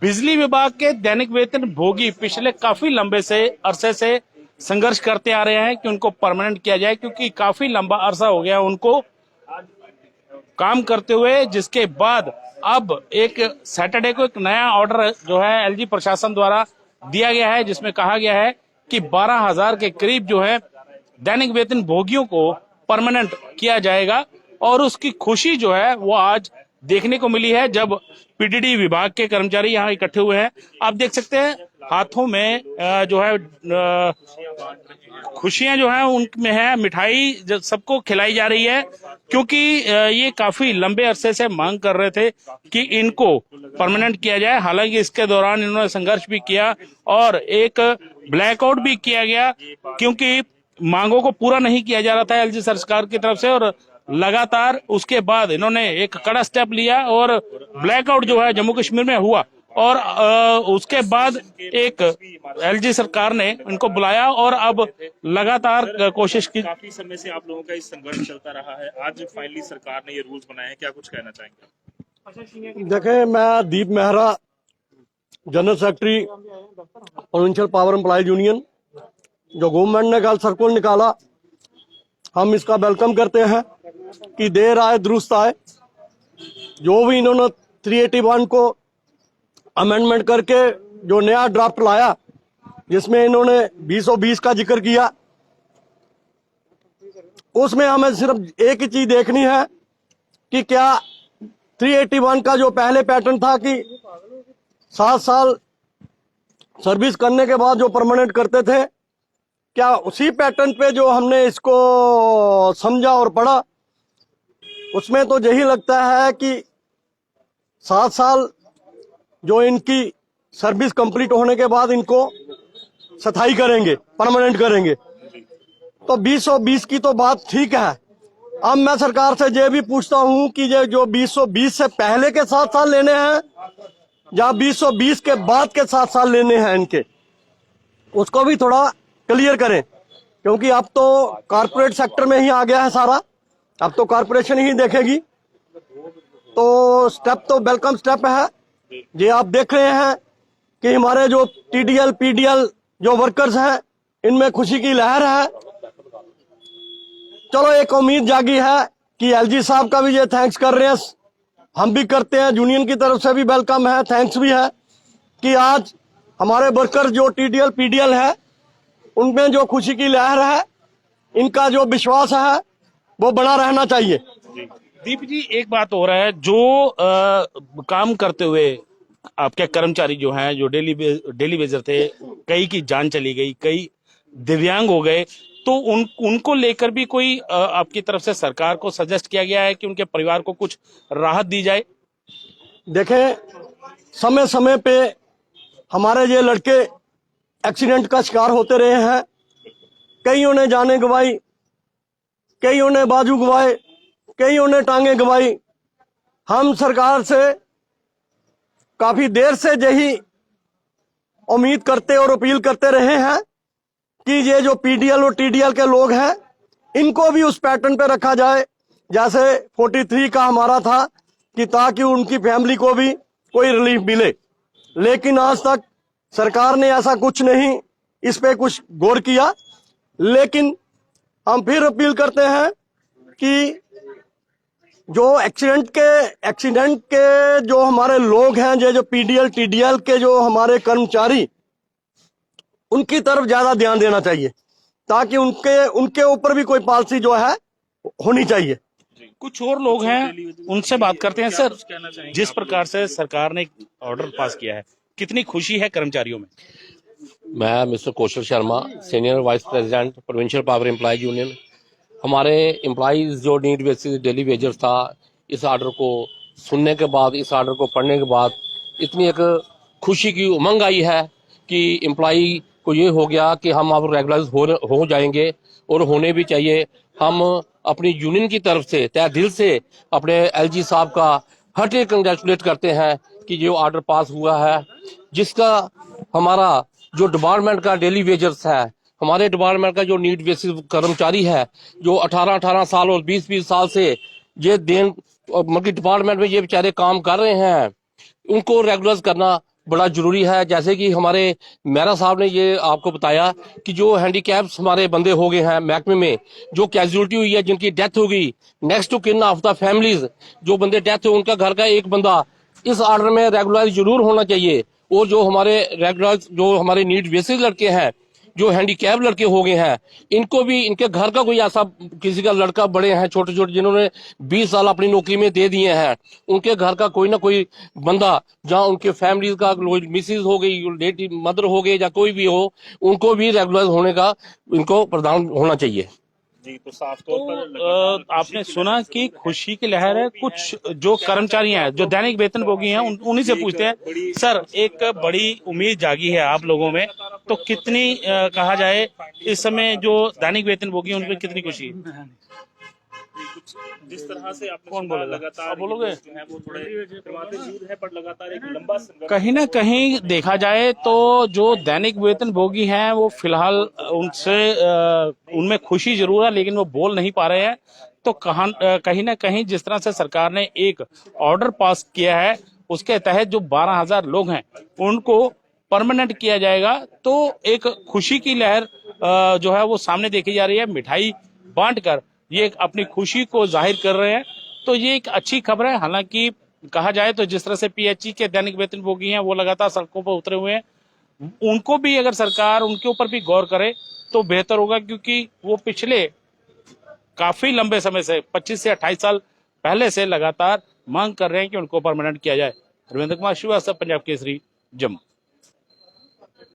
बिजली विभाग के दैनिक वेतन भोगी पिछले काफी लंबे से अरसे से संघर्ष करते आ रहे हैं कि उनको परमानेंट किया जाए, क्योंकि काफी लंबा अरसा हो गया उनको काम करते हुए। जिसके बाद अब एक सैटरडे को एक नया ऑर्डर जो है एलजी प्रशासन द्वारा दिया गया है, जिसमें कहा गया है कि 12,000 के करीब जो है दैनिक वेतन भोगियों को परमानेंट किया जाएगा। और उसकी खुशी जो है वो आज देखने को मिली है जब पीडीडी विभाग के कर्मचारी यहाँ इकट्ठे हुए हैं। आप देख सकते हैं हाथों में जो है खुशियां जो है उनमें है, मिठाई सबको खिलाई जा रही है, क्योंकि ये काफी लंबे अरसे से मांग कर रहे थे कि इनको परमानेंट किया जाए। हालांकि इसके दौरान इन्होंने संघर्ष भी किया और एक ब्लैकआउट भी किया गया, क्योंकि मांगों को पूरा नहीं किया जा रहा था एलजी सरकार की तरफ से। और लगातार उसके बाद इन्होंने एक कड़ा स्टेप लिया और ब्लैकआउट जो है जम्मू कश्मीर में हुआ। और उसके बाद एक एलजी सरकार ने इनको बुलाया और अब लगातार कोशिश की। काफी समय से आप लोगों का इस संघर्ष चलता रहा है, आज फाइनली सरकार ने ये रूल्स बनाए हैं, क्या कुछ कहना चाहेंगे? देखें, मैं Deep Mehra, general secretary provincial power employees union. जो गवर्नमेंट ने कल सर्कुलर निकाला, हम इसका वेलकम करते हैं कि देर आए दुरुस्त आए। जो भी इन्होंने 381 को अमेंडमेंट करके जो नया ड्राफ्ट लाया, जिसमें इन्होंने 2020 का जिक्र किया, उसमें हमें सिर्फ एक ही चीज देखनी है कि क्या 381 का जो पहले पैटर्न था कि 7 साल सर्विस करने के बाद जो परमानेंट करते थे, क्या उसी पैटर्न पे जो हमने इसको समझा और पढ़ा, उसमें तो यही लगता है कि 7 साल जो इनकी सर्विस कंप्लीट होने के बाद इनको स्थायी करेंगे, परमानेंट करेंगे। तो 2020 की तो बात ठीक है। अब मैं सरकार से ये भी पूछता हूं कि ये जो 2020 से पहले के 7 साल लेने हैं या 2020 के बाद के 7 साल लेने हैं इनके, उसको भी थोड़ा क्लियर करें, क्योंकि अब तो कॉर्पोरेट सेक्टर में ही आ गया है सारा, अब तो कॉर्पोरेशन ही देखेगी। तो स्टेप तो वेलकम स्टेप है। ये आप देख रहे हैं कि हमारे जो टीडीएल पीडीएल जो वर्कर्स हैं, इनमें खुशी की लहर है। चलो, एक उम्मीद जागी है कि एलजी साहब का भी ये थैंक्स कर रहे हैं, हम भी करते हैं, यूनियन की तरफ से भी वेलकम है, थैंक्स भी है कि आज हमारे वर्कर जो टीडीएल पीडीएल है उनमें जो खुशी की लहर है, इनका जो विश्वास है वो बना रहना चाहिए। दीप जी, एक बात हो रहा है, जो काम करते हुए आपके कर्मचारी जो हैं, जो डेली वेजर थे, कई की जान चली गई, कई दिव्यांग हो गए, तो उनको लेकर भी कोई आपकी तरफ से सरकार को सजेस्ट किया गया है कि उनके परिवार को कुछ राहत दी जाए? देखें, समय समय पे हमारे ये लड़के एक्सीडेंट का शिकार होते रहे हैं। कईयों ने जाने गंवाई, कईयों ने बाजू गंवाए, कईयों ने टांगे गंवाई। हम सरकार से काफी देर से यही उम्मीद करते और अपील करते रहे हैं कि ये जो पीडीएल और टीडीएल के लोग हैं, इनको भी उस पैटर्न पे रखा जाए जैसे 43 का हमारा था, कि ताकि उनकी फैमिली को भी कोई रिलीफ मिले। लेकिन आज तक सरकार ने ऐसा कुछ नहीं इस पे कुछ गौर किया। लेकिन हम फिर अपील करते हैं कि जो एक्सीडेंट के जो हमारे लोग हैं, ये जो पीडीएल टीडीएल के जो हमारे कर्मचारी, उनकी तरफ ज्यादा ध्यान देना चाहिए, ताकि उनके ऊपर भी कोई पॉलिसी जो है होनी चाहिए। कुछ और लोग हैं, उनसे बात करते हैं। सर, जिस प्रकार से सरकार ने ऑर्डर पास किया है, कितनी खुशी है कर्मचारियों में? मैं mister Kaushal Sharma, senior vice president provincial power employees union. हमारे एम्प्लॉयज जो नीड बेसिस डेली वेजर्स था, इस ऑर्डर को सुनने के बाद, इस ऑर्डर को पढ़ने के बाद इतनी एक खुशी की उमंग आई है कि एम्प्लॉय को ये हो गया कि हम अब रेगुलराइज हो जाएंगे, और होने भी चाहिए। हम अपनी यूनियन की तरफ से तहे दिल से अपने एलजी साहब का हार्टली कंग्रेचुलेट करते हैं कि जो ऑर्डर पास हुआ है, जिसका हमारा जो डिपार्टमेंट का डेली वेजर्स है, हमारे डिपार्टमेंट का जो नीड बेसिस कर्मचारी है, जो 18 साल और 20 साल से ये दिन मतलब डिपार्टमेंट में ये बेचारे काम कर रहे हैं, उनको रेगुलराइज करना बड़ा जरूरी है। जैसे कि हमारे मेहरा साहब ने ये आपको बताया कि जो हैंडीकैप्स हमारे बंदे हो गए हैं महकमे में, जो कैजुअलिटी हुई है, जिनकी डेथ हो गई, नेक्स्ट टू किन ऑफ द फैमिलीज, जो बंदे डेथ हुए उनका घर का एक बंदा इस ऑर्डर में रेगुलराइज जरूर होना चाहिए। और जो हमारे रेगुलराइज जो हमारे नीड बेसिस लड़के हैं, जो हैंडीकैप लड़के हो गए हैं, इनको भी इनके घर का कोई ऐसा किसी का लड़का बड़े हैं छोटे छोटे जिन्होंने 20 साल अपनी नौकरी में दे दिए हैं, उनके घर का कोई ना कोई बंदा, जहां उनके फैमिली का मिसेज हो गई, लेडी मदर हो गई या कोई भी हो, उनको भी रेगुलराइज होने का इनको प्रदान होना चाहिए। जी, तो साफ तौर पर आपने सुना कि खुशी की लहर है। कुछ जो कर्मचारी हैं, जो दैनिक वेतनभोगी हैं, उन्हीं से पूछते हैं। सर, एक बड़ी उम्मीद जागी है आप लोगों में, तो कितनी कहा जाए इस समय जो दैनिक वेतनभोगी हैं उनमें कितनी खुशी है? कुछ जिस तरह से आपने कौन सुना, बोलेगा? लगातार आप बोलोगे? ये जो है वो थोड़े करवाते जरूर है, पर लगातार एक लंबा संघर्ष कहीं ना कहीं देखा जाए तो जो दैनिक वेतनभोगी हैं वो फिलहाल उनसे उनमें खुशी जरूर है, लेकिन वो बोल नहीं पा रहे हैं। तो कहीं ना कहीं जिस तरह से सरकार ने एक ऑर्डर पास किया है, उसके तहत जो 12,000 लोग हैं उनको परमानेंट किया जाएगा, तो एक खुशी की लहर जो है वो सामने देखी जा रही है। मिठाई बांटकर ये एक अपनी खुशी को जाहिर कर रहे हैं, तो ये एक अच्छी खबर है। हालांकि कहा जाए तो जिस तरह से पीएचई के दैनिक वेतनभोगी हैं वो लगातार सड़कों पर उतरे हुए हैं, उनको भी अगर सरकार उनके ऊपर भी गौर करे तो बेहतर होगा, क्योंकि वो पिछले काफी लंबे समय से 25 से 28 साल पहले से लगातार मांग कर रहे हैं कि उनको परमानेंट किया जाए। रविंद्र कुमार श्रीवास्तव, पंजाब केसरी, जम्मू।